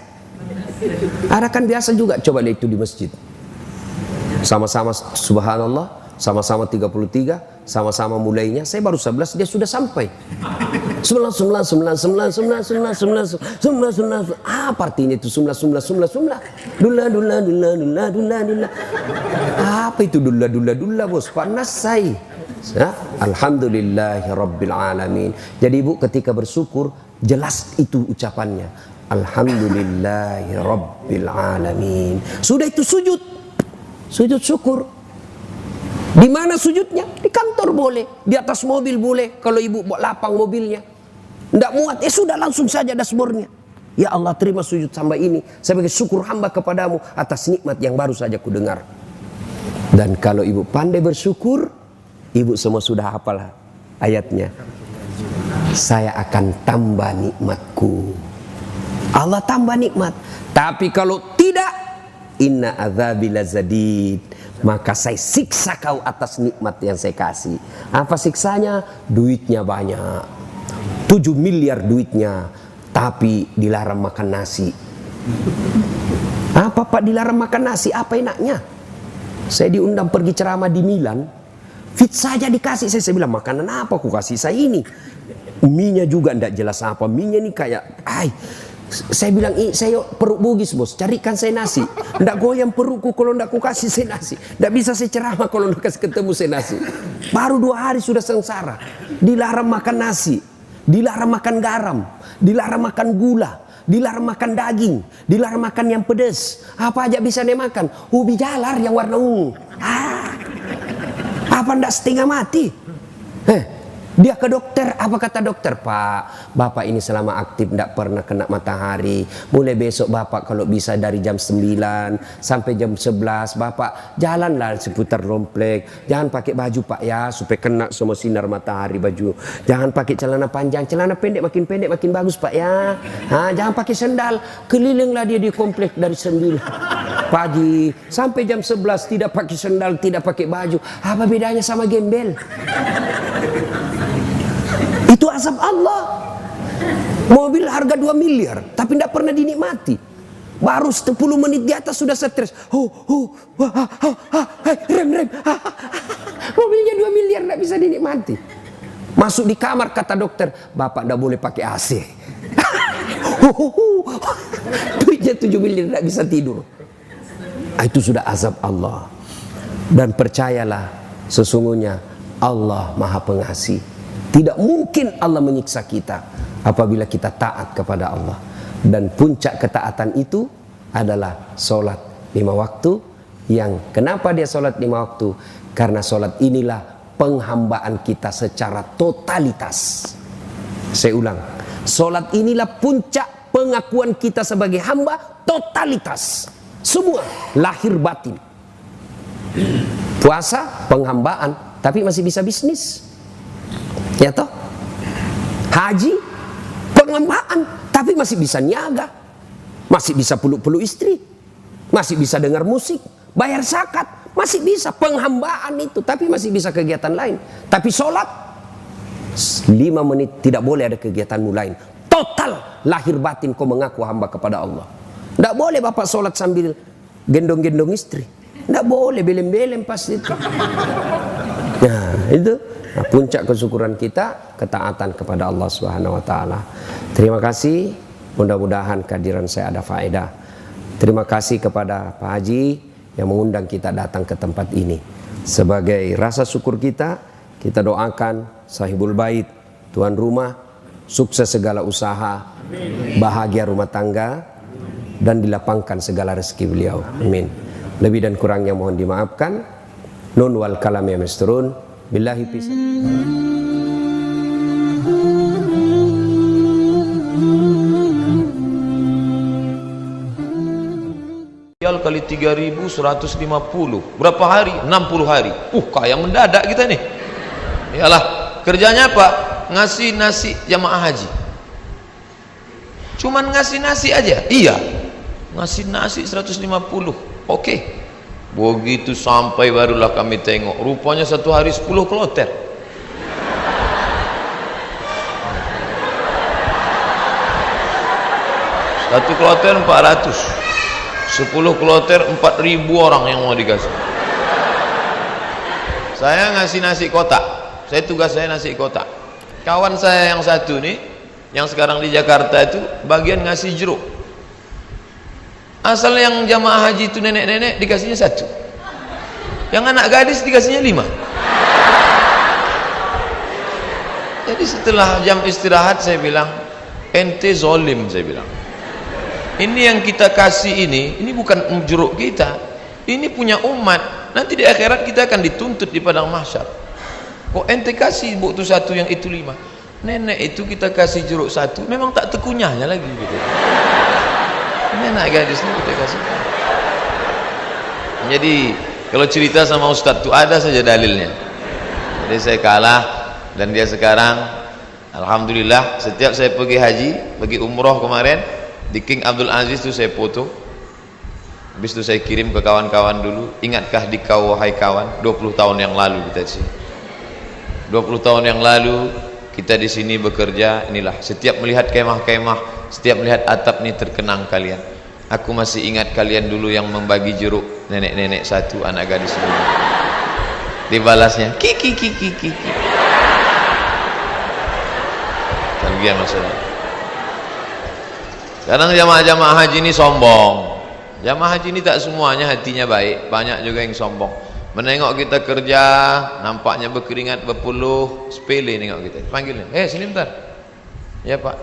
Ada kan biasa juga, coba lihat itu di masjid. Sama-sama subhanallah, sama-sama 33, sama-sama mulainya. Saya baru 11, dia sudah sampai. 9. Apa artinya itu? 9. Dula. Apa itu dula bos? Panas saya. Alhamdulillahirabbil alamin. Jadi ibu ketika bersyukur, jelas itu ucapannya. Alhamdulillahirabbil alamin. Sudah itu sujud. Sujud syukur. Di mana sujudnya? Di kantor boleh, di atas mobil boleh. Kalau ibu bawa lapang mobilnya, tidak muat, sudah langsung saja dashboardnya. Ya Allah, terima sujud hamba ini sebagai syukur hamba kepadamu atas nikmat yang baru saja ku dengar. Dan kalau ibu pandai bersyukur, ibu semua sudah hafal ayatnya. Saya akan tambah nikmatku. Allah tambah nikmat. Tapi kalau tidak, inna adzabi lazadid, maka saya siksa kau atas nikmat yang saya kasih. Apa siksanya? Duitnya banyak, 7 miliar duitnya, tapi dilarang makan nasi. Apa Pak dilarang makan nasi? Apa enaknya? Saya diundang pergi ceramah di Milan, fit saja dikasih. Saya bilang, makanan apa aku kasih saya ini? Mie-nya juga tidak jelas apa. Mie-nya ini kayak, saya bilang, saya perut bugis bos, carikan saya nasi. Tidak goyang perutku kalau tidak ku kasih saya nasi. Tidak bisa saya ceramah kalau tidak kasih ketemu saya nasi. Baru 2 hari sudah sengsara. Dilarang makan nasi, dilarang makan garam, dilarang makan gula, dilarang makan daging, dilarang makan yang pedas. Apa aja bisa dia makan? Ubi jalar yang warna ungu. Apa ndak setengah mati? Dia ke dokter, apa kata dokter? Pak, Bapak ini selama aktif tidak pernah kena matahari. Mulai besok Bapak kalau bisa dari jam 9 sampai jam 11 Bapak jalanlah seputar komplek. Jangan pakai baju Pak ya, supaya kena semua sinar matahari baju. Jangan pakai celana panjang, celana pendek makin bagus Pak ya. Jangan pakai sendal, kelilinglah dia di komplek dari 9 pagi sampai jam 11 tidak pakai sendal, tidak pakai baju. Apa bedanya sama gembel? Itu azab Allah. Mobil harga 2 miliar tapi tidak pernah dinikmati. Baru 10 menit di atas sudah stres. Rem. Mobilnya 2 miliar tidak bisa dinikmati. Masuk di kamar kata dokter, Bapak tidak boleh pakai AC. Duitnya 7 miliar tidak bisa tidur. Itu sudah azab Allah. Dan percayalah, sesungguhnya Allah Maha Pengasih. Tidak mungkin Allah menyiksa kita apabila kita taat kepada Allah. Dan puncak ketaatan itu adalah sholat 5 waktu. Yang kenapa dia sholat 5 waktu? Karena sholat inilah penghambaan kita secara totalitas. Saya ulang, solat inilah puncak pengakuan kita sebagai hamba totalitas, semua lahir batin. Puasa penghambaan, tapi masih bisa bisnis, ya toh. Haji penghambaan, tapi masih bisa niaga, masih bisa peluk-peluk istri, masih bisa dengar musik, bayar zakat, masih bisa penghambaan itu, tapi masih bisa kegiatan lain. Tapi sholat 5 menit tidak boleh ada kegiatanmu lain. Total lahir batin kau mengaku hamba kepada Allah. Tidak boleh bapak sholat sambil gendong-gendong istri, tidak boleh, belem-belem pas itu. Nah itu puncak kesyukuran kita, ketaatan kepada Allah Subhanahu wa taala. Terima kasih, mudah-mudahan kehadiran saya ada faedah. Terima kasih kepada Pak Haji yang mengundang kita datang ke tempat ini. Sebagai rasa syukur kita doakan sahibul bait, tuan rumah, sukses segala usaha, bahagia rumah tangga, dan dilapangkan segala rezeki beliau. Amin. Lebih dan kurangnya mohon dimaafkan. Nun wal kalam ya misturun. Billahi pisah. Kali 3.150 berapa hari? 60 hari. Kaya mendadak kita nih. Iyalah, kerjanya apa? Ngasih nasi jamaah haji. Cuman ngasih nasi aja. Iya, ngasih nasi 150. Oke. Begitu sampai barulah kami tengok, rupanya satu hari 10 kloter. Satu kloter 400. 10 kloter 4.000 orang yang mau dikasih. Saya ngasih nasi kotak. Tugas saya nasi kotak. Kawan saya yang satu nih, yang sekarang di Jakarta itu bagian ngasih jeruk. Asal yang jamaah haji itu nenek-nenek dikasihnya 1. Yang anak gadis dikasihnya 5. Jadi setelah jam istirahat saya bilang, ente zolim, saya bilang. Ini yang kita kasih ini bukan jeruk kita, ini punya umat. Nanti di akhirat kita akan dituntut di padang mahsyar. Kok ente kasih buktu 1 yang itu 5? Nenek itu kita kasih jeruk 1, memang tak tekunyahnya lagi gitu. Ini anak gadis ini kita kasih. Jadi kalau cerita sama Ustadz itu ada saja dalilnya. Jadi saya kalah dan dia sekarang, alhamdulillah, setiap saya pergi haji, pergi umroh kemarin, di King Abdul Aziz itu saya foto. Habis itu saya kirim ke kawan-kawan dulu. Ingatkah di kau wahai kawan, 20 tahun yang lalu kita di sini. 20 tahun yang lalu kita di sini bekerja. Inilah, setiap melihat kemah-kemah, setiap melihat atap ini terkenang kalian. Aku masih ingat kalian dulu yang membagi jeruk, nenek-nenek 1, anak gadis 5. Dibalasnya kiki. Bagian masalah. Kadang jamaah-jamaah haji ini sombong. Jamaah haji ini tak semuanya hatinya baik, banyak juga yang sombong. Menengok kita kerja, nampaknya berkeringat, berpeluh, sepele nengok kita. Panggilnya, sini bentar. Ya Pak,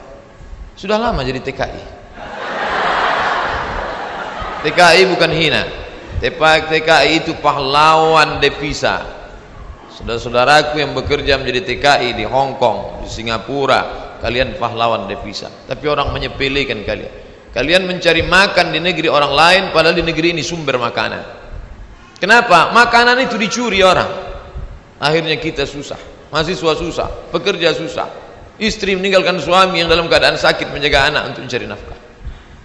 sudah lama jadi TKI. TKI bukan hina. TKI itu pahlawan devisa. Saudara-saudaraku yang bekerja menjadi TKI di Hong Kong, di Singapura, kalian pahlawan devisa. Tapi orang menyepelekan kalian. Kalian mencari makan di negeri orang lain, padahal di negeri ini sumber makanan. Kenapa? Makanan itu dicuri orang. Akhirnya kita susah, mahasiswa susah, pekerja susah, istri meninggalkan suami yang dalam keadaan sakit menjaga anak untuk mencari nafkah.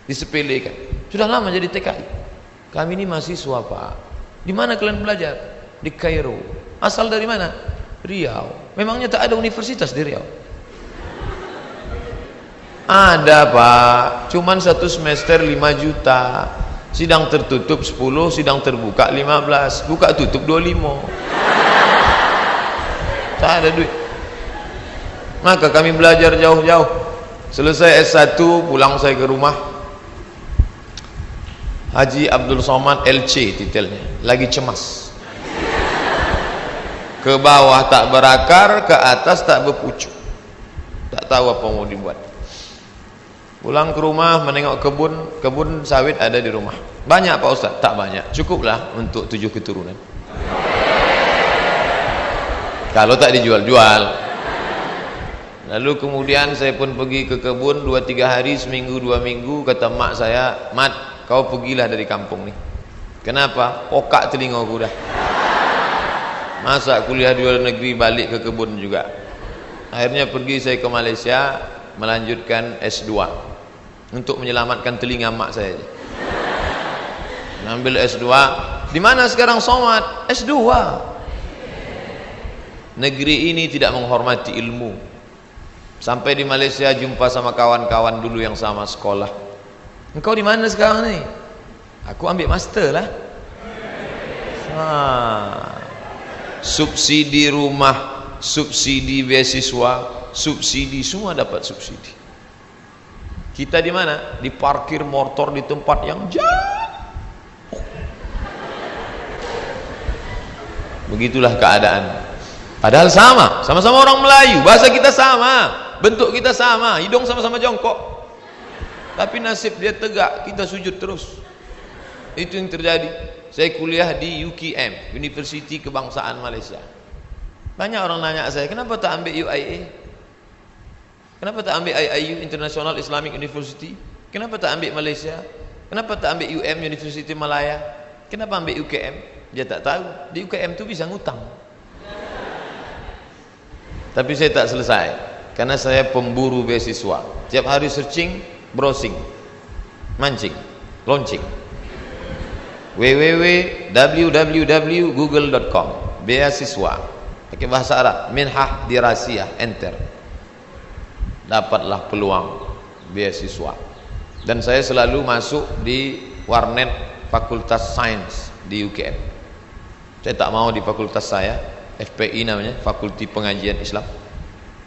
Disepelekan. Sudah lama jadi TKI. Kami ini mahasiswa Pak. Di mana kalian belajar? Di Kairo. Asal dari mana? Riau. Memangnya tak ada universitas di Riau? Ada Pak, cuman 1 semester 5 juta. Sidang tertutup 10, sidang terbuka 15, buka tutup 25. Tak ada duit. Maka kami belajar jauh-jauh. Selesai S1, pulang saya ke rumah. Haji Abdul Somad LC titelnya, lagi cemas. Ke bawah tak berakar, ke atas tak berpucuk. Tak tahu apa mau dibuat. Pulang ke rumah menengok kebun sawit ada di rumah. Banyak Pak Ustaz? Tak banyak, cukuplah untuk 7 keturunan. Kalau tak dijual-jual. Lalu kemudian saya pun pergi ke kebun 2-3 hari, seminggu 2 minggu. Kata mak saya, "Mat, kau pergilah dari kampung nih." Kenapa? Pokak telingaku dah. Masa kuliah di luar negeri balik ke kebun juga. Akhirnya pergi saya ke Malaysia melanjutkan S2 untuk menyelamatkan telinga mak saya. Ambil S2. Di mana sekarang Somad? S2. Negeri ini tidak menghormati ilmu. Sampai di Malaysia jumpa sama kawan-kawan dulu yang sama sekolah. "Engkau di mana sekarang nih?" "Aku ambil master lah." Subsidi rumah, subsidi beasiswa, subsidi, semua dapat subsidi. Kita di mana? Di parkir motor di tempat yang jauh. Begitulah keadaan. Padahal sama-sama orang Melayu, bahasa kita sama, bentuk kita sama, hidung sama-sama jongkok. Tapi nasib dia tegak, kita sujud terus. Itu yang terjadi. Saya kuliah di UKM, Universiti Kebangsaan Malaysia. Banyak orang nanya saya, "Kenapa tak ambil UIA? Kenapa tak ambil IIU, International Islamic University? Kenapa tak ambil Malaysia? Kenapa tak ambil UM, Universiti Malaya? Kenapa ambil UKM?" Dia tak tahu, di UKM tu bisa ngutang. Tapi saya tak selesai, karena saya pemburu beasiswa. Tiap hari searching, browsing, mancing, launching. www.google.com, beasiswa pakai bahasa Arab, minhah dirasiyah, enter, dapatlah peluang beasiswa. Dan saya selalu masuk di warnet Fakultas Sains di UKM. Saya tak mau di fakultas saya, FPI namanya, Fakulti Pengajian Islam.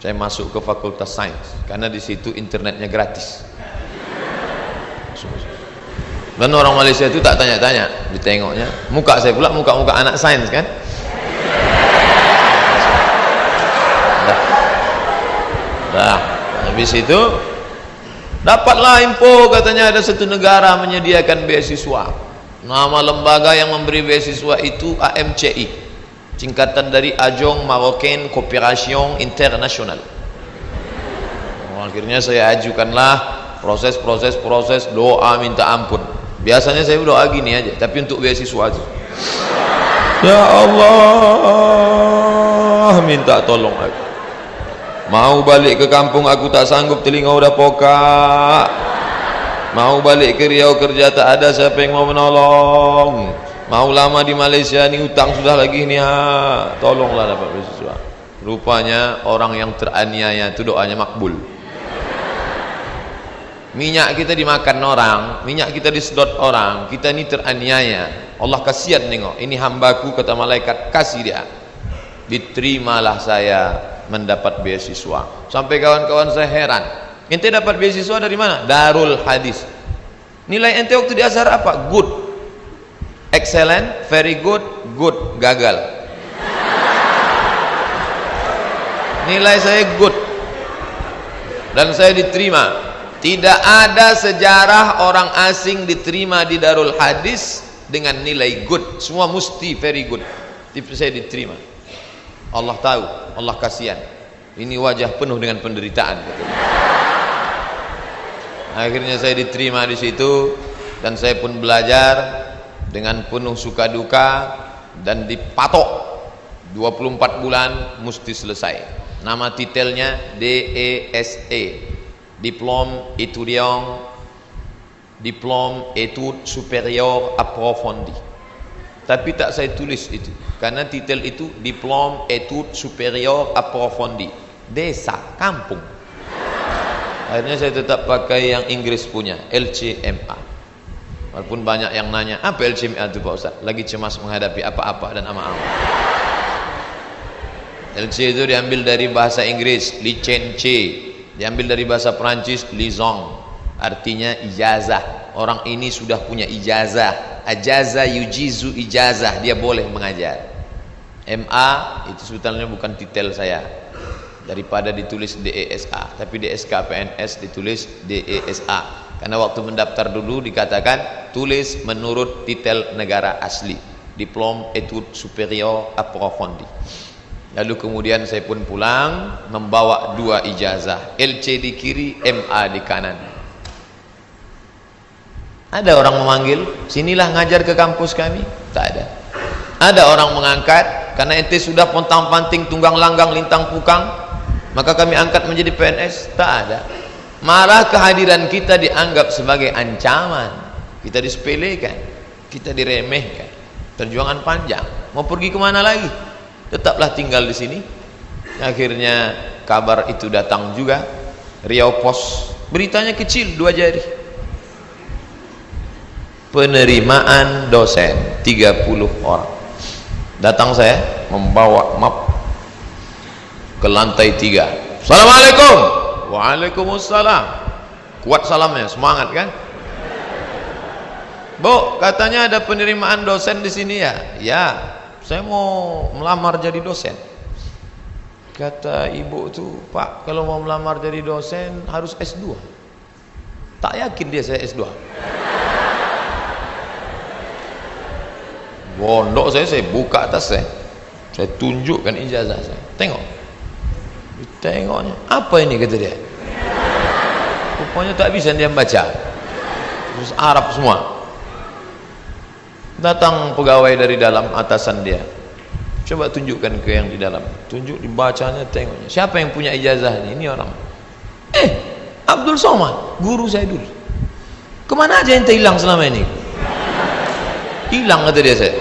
Saya masuk ke Fakultas Sains karena di situ internetnya gratis. Dan orang Malaysia itu tak tanya-tanya, ditengoknya muka saya pula, muka-muka anak sains kan. Dah, habis itu dapatlah info, katanya ada satu negara menyediakan beasiswa. Nama lembaga yang memberi beasiswa itu AMCI, singkatan dari Ajong Marocaine Coopération Internationale. Akhirnya saya ajukanlah, proses, doa minta ampun. Biasanya saya doa gini aja, tapi untuk beasiswa aja. Ya Allah, minta tolong aku. Mau balik ke kampung aku tak sanggup, telinga udah pokak. Mau balik ke Riau kerja tak ada siapa yang mau menolong. Mau lama di Malaysia ni utang sudah lagi ni, tolonglah dapat beasiswa. Rupanya orang yang teraniaya itu doanya makbul. Minyak kita dimakan orang, minyak kita disedot orang, kita ini teraniaya. Allah kasihan nengok, ini hambaku, kata malaikat, kasih dia. Diterimalah saya mendapat beasiswa. Sampai kawan-kawan saya heran, ente dapat beasiswa dari mana? Darul Hadis. Nilai ente waktu di Azhar apa? Good, excellent, very good, good, gagal. Nilai saya good, dan saya diterima. Tidak ada sejarah orang asing diterima di Darul Hadis dengan nilai good, semua mesti very good. Tapi saya diterima. Allah tahu, Allah kasihan. Ini wajah penuh dengan penderitaan. Akhirnya saya diterima di situ, dan saya pun belajar dengan penuh suka duka, dan dipatok 24 bulan mesti selesai. Nama titelnya DESE, Diplôme étudiant, Diplôme études supérieures approfondies. Tapi tak saya tulis itu, karena titel itu Diplôme études supérieures approfondies, desa, kampung. Akhirnya saya tetap pakai yang Inggris punya, LCMA. Walaupun banyak yang nanya, apa LCMA itu Pak Ustaz? Lagi cemas menghadapi apa-apa dan ama-ama. LC itu diambil dari bahasa Inggris, licence. Diambil dari bahasa Perancis, liaison, artinya ijazah. Orang ini sudah punya ijazah, ajaza yujizu ijazah, dia boleh mengajar. MA itu sebetulnya bukan titel saya, daripada ditulis DESA, tapi DSK PNS ditulis DESA, karena waktu mendaftar dulu dikatakan tulis menurut titel negara asli, Diplôme études supérieures approfondies. Lalu kemudian saya pun pulang membawa 2 ijazah, LC di kiri, MA di kanan. Ada orang memanggil, sinilah ngajar ke kampus kami? Tak ada. Ada orang mengangkat, karena ente sudah pontang-panting, tunggang langgang, lintang pukang, maka kami angkat menjadi PNS? Tak ada. Malah kehadiran kita dianggap sebagai ancaman, kita disepelekan, kita diremehkan. Perjuangan panjang, mau pergi kemana lagi? Tetaplah tinggal di sini. Akhirnya kabar itu datang juga, Riau Pos, beritanya kecil 2 jari, penerimaan dosen 30 orang. Datang saya membawa map ke lantai 3. Assalamualaikum. Waalaikumsalam. Kuat salamnya, semangat kan? Bu, katanya ada penerimaan dosen di sini ya? Ya, saya mau melamar jadi dosen. Kata ibu tuh, Pak, kalau mau melamar jadi dosen harus S2. Tak yakin dia saya S2. Bondok saya buka atas saya tunjukkan ijazah saya. Tengok. Tengoknya, apa ini kata dia? Rupanya tak bisa dia baca. Terus Arab semua. Datang pegawai dari dalam, atasan dia. Coba tunjukkan ke yang di dalam. Tunjuk, dibacanya, tengoknya. Siapa yang punya ijazah ini? Ini orang. Abdul Somad, guru saya dulu. Kemana aja ente hilang selama ini? Hilang kata dia saya.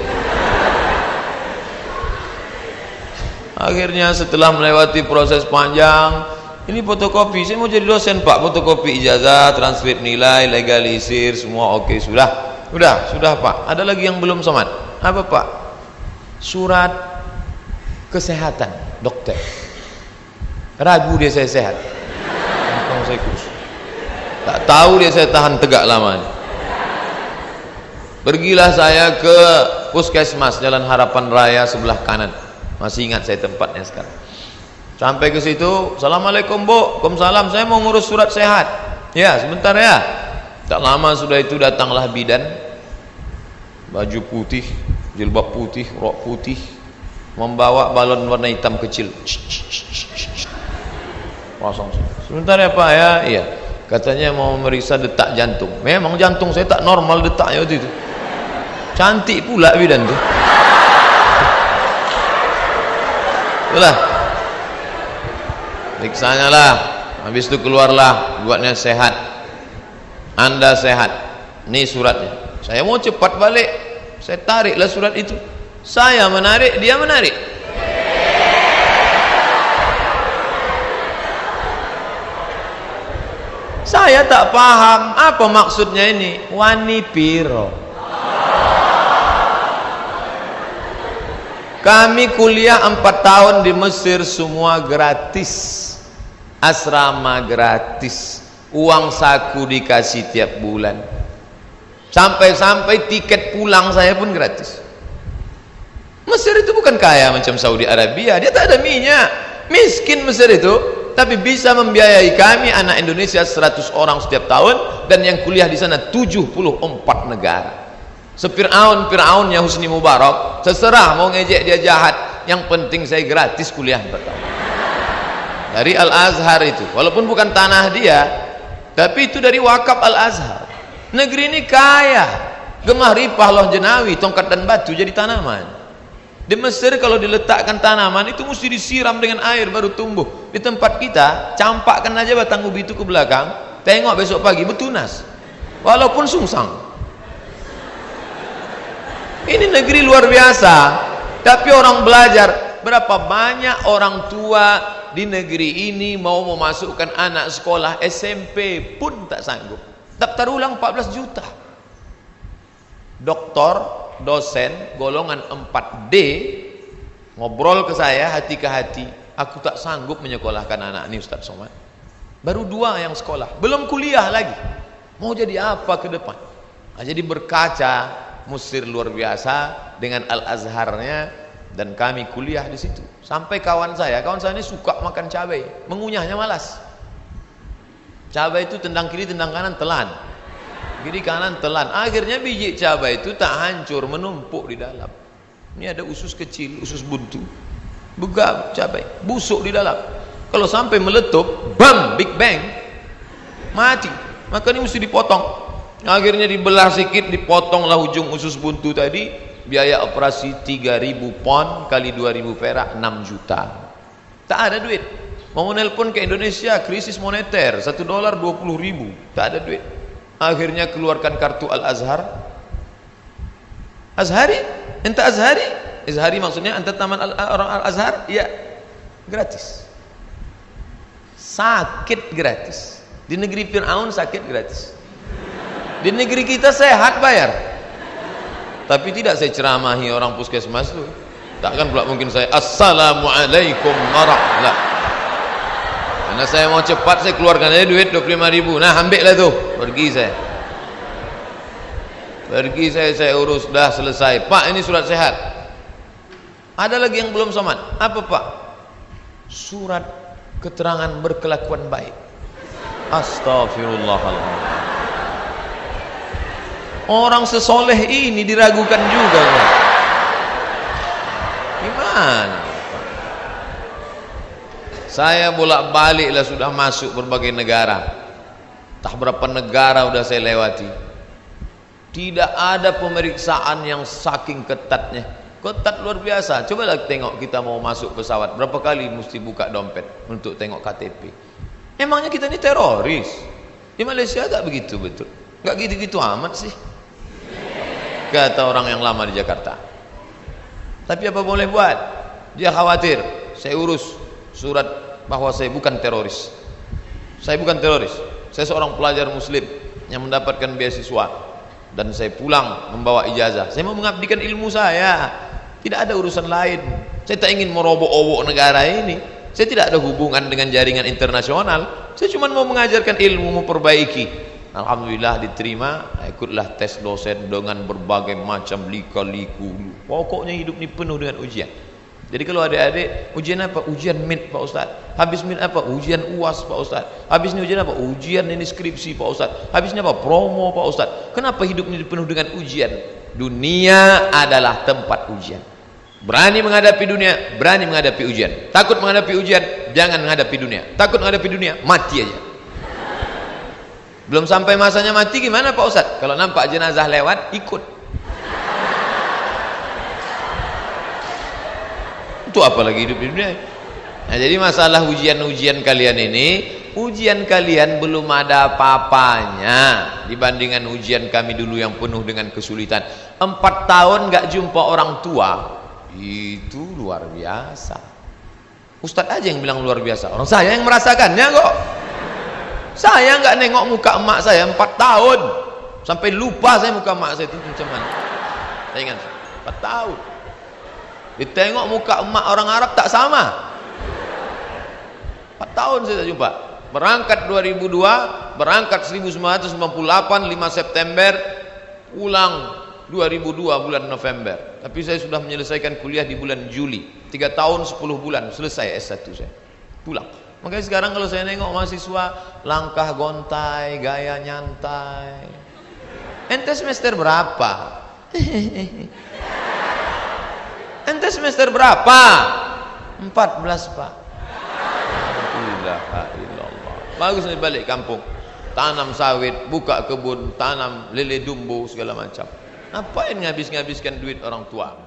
Akhirnya setelah melewati proses panjang, ini fotokopi, saya mau jadi dosen Pak, fotokopi ijazah, transkrip nilai, legalisir, semua oke, sudah Pak. Ada lagi yang belum Somad. Apa Pak? Surat kesehatan dokter. Ragu dia saya sehat. Saya kurus. Tak tahu dia saya tahan tegak lama. Pergilah saya ke Puskesmas Jalan Harapan Raya sebelah kanan. Masih ingat saya tempatnya sekarang. Sampai ke situ, Assalamualaikum Bu. Waalaikumsalam, saya mau ngurus surat sehat. Ya, sebentar ya. Tak lama sudah itu datanglah bidan, baju putih, jilbab putih, rok putih, membawa balon warna hitam kecil. Pasang. Sebentar ya Pak ya. Iya. Katanya mau memeriksa detak jantung. Memang jantung saya tak normal detaknya waktu itu. Cantik pula bidan tuh. Itulah. Periksanya lah. Habis itu keluarlah, buatnya sehat. Anda sehat. Ini suratnya. Saya mau cepat balik. Saya tariklah surat itu. Saya menarik, dia menarik. Saya tak paham apa maksudnya ini. Wani piro. Kami kuliah 4 tahun di Mesir, semua gratis. Asrama gratis. Uang saku dikasih tiap bulan. Sampai-sampai tiket pulang saya pun gratis. Mesir itu bukan kaya macam Saudi Arabia. Dia tak ada minyak. Miskin Mesir itu. Tapi bisa membiayai kami anak Indonesia 100 orang setiap tahun. Dan yang kuliah di sana 74 negara. Fir'aunnya Husni Mubarak, terserah mau ngejek dia jahat, yang penting saya gratis kuliah 4 tahun dari Al-Azhar itu, walaupun bukan tanah dia, tapi itu dari wakaf Al-Azhar. Negeri ini kaya, gemah ripah loh jenawi, tongkat dan batu jadi tanaman. Di Mesir kalau diletakkan tanaman itu mesti disiram dengan air baru tumbuh. Di tempat kita campakkan aja batang ubi itu ke belakang, tengok besok pagi betunas walaupun sungsang. Ini negeri luar biasa, tapi orang belajar. Berapa banyak orang tua di negeri ini mau memasukkan anak sekolah SMP pun tak sanggup. Daftar ulang 14 juta. Doktor, dosen, golongan 4D ngobrol ke saya hati ke hati. Aku tak sanggup menyekolahkan anak ini Ustaz Somad. Baru 2 yang sekolah, belum kuliah lagi. Mau jadi apa ke depan? Jadi berkaca. Mesir luar biasa dengan Al-Azharnya, dan kami kuliah di situ. Sampai kawan saya ini suka makan cabai, mengunyahnya malas. Cabai itu tendang kiri tendang kanan telan, kiri kanan telan. Akhirnya biji cabai itu tak hancur, menumpuk di dalam. Ini ada usus kecil, usus buntu. buka cabai, busuk di dalam. Kalau sampai meletup, bam, big bang, mati. Maka ini mesti dipotong. Akhirnya dibelah sedikit, dipotonglah ujung usus buntu tadi. Biaya operasi 3.000 pon kali 2.000 perak, 6 juta. Tak ada duit. Mau nelpon ke Indonesia, krisis moneter, $1 20.000, tak ada duit. Akhirnya keluarkan kartu Al-Azhar. Azhari? Enta Azhari? Azhari maksudnya anta taman orang Al-Azhar? Ya, gratis. Sakit gratis. Di negeri Fir'aun sakit gratis. Di negeri kita sehat bayar. Tapi tidak saya ceramahi orang puskesmas tu. Takkan pula mungkin saya Assalamualaikum warahmatullahi. Karena saya mau cepat, saya keluarkan aja duit 25.000. Nah, ambil lah tu. Pergi saya. Pergi saya urus, dah selesai. Pak, ini surat sehat. Ada lagi yang belum somat. Apa Pak? Surat keterangan berkelakuan baik. Astaghfirullahaladzim. Orang sesoleh ini diragukan juga Pak. Gimana? Saya bolak-balik lah sudah masuk berbagai negara. Entah berapa negara sudah saya lewati. Tidak ada pemeriksaan yang saking ketatnya. Ketat luar biasa. Cobalah tengok kita mau masuk pesawat, berapa kali mesti buka dompet untuk tengok KTP. Emangnya kita ini teroris? Di Malaysia tak begitu betul. Enggak gitu-gitu amat sih, kata orang yang lama di Jakarta. Tapi apa boleh buat? Dia khawatir. Saya urus surat bahwa saya bukan teroris. Saya bukan teroris. Saya seorang pelajar muslim yang mendapatkan beasiswa, dan saya pulang membawa ijazah. Saya mau mengabdikan ilmu saya. Tidak ada urusan lain. Saya tak ingin merobok-obok negara ini. Saya tidak ada hubungan dengan jaringan internasional. Saya cuma mau mengajarkan ilmu, memperbaiki. Alhamdulillah diterima. Ikutlah tes dosen dengan berbagai macam lika-liku. Pokoknya hidup ini penuh dengan ujian. Jadi kalau adik-adik, ujian apa? Ujian MIT Pak Ustaz. Habis MIT apa? Ujian UAS Pak Ustaz. Habis ini ujian apa? Ujian ini skripsi Pak Ustaz. Habisnya apa? Promo Pak Ustaz. Kenapa hidup ini penuh dengan ujian? Dunia adalah tempat ujian. Berani menghadapi dunia, berani menghadapi ujian. Takut menghadapi ujian, jangan menghadapi dunia. Takut menghadapi dunia, mati aja. Belum sampai masanya mati gimana Pak Ustaz? Kalau nampak jenazah lewat, ikut. Itu apalagi hidup di dunia. Nah, jadi masalah ujian-ujian kalian ini, ujian kalian belum ada apa-apanya dibandingkan ujian kami dulu yang penuh dengan kesulitan. 4 tahun gak jumpa orang tua, itu luar biasa. Ustadz aja yang bilang luar biasa, orang saya yang merasakannya kok. Saya nggak nengok muka emak saya 4 tahun, sampai lupa saya muka emak saya itu macam mana. Saya ingat 4 tahun. Ditengok muka emak orang Arab tak sama. 4 tahun saya tak jumpa. Berangkat 2002, berangkat 1998, 5 September, pulang 2002 bulan November. Tapi saya sudah menyelesaikan kuliah di bulan Juli. 3 tahun 10 bulan selesai S1 saya. Pulang. Makanya sekarang kalau saya nengok mahasiswa, langkah gontai, gaya nyantai. Ente semester berapa? Ente semester berapa? 14 Pak. Ilaha illallah. Bagus nih balik kampung. Tanam sawit, buka kebun, tanam lele dumbo segala macam. Ngapain ngabis-ngabiskan duit orang tua?